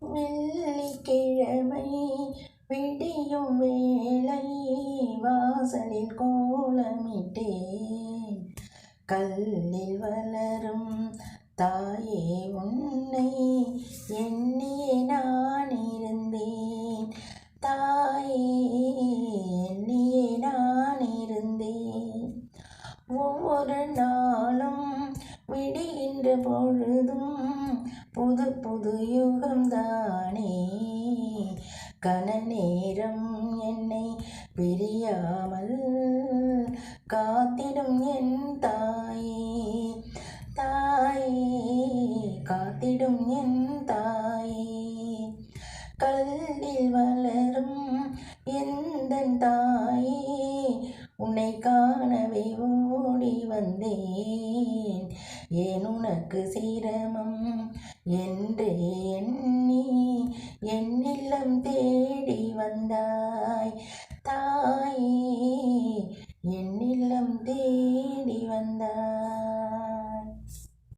வெள்ளிக்கிழமை விடியும் வேளை வாசலில் கோலமிட்டேன். கல்லில் வளரும் தாயே உன்னை எண்ணியே நான் இருந்தேன். தாயே எண்ணியே நான் இருந்தேன். ஒவ்வொரு நாளும் விடுகின்ற பொழுதும் புது புது யுகம்தானே. கன நேரம் என்னை பிரியாமல் காத்திடும் என் தாயே. தாயே காத்திடும் என் தாயே. கல்லில் வளரும் எந்தன் தாயே, உன்னை காணவே ஓடி வந்தேன். ஏன் உனக்கு சிரமம் என்று எண்ணி என் இல்லம் தேடி வந்தாய். தாயே என் இல்லம் தேடி வந்தாய்.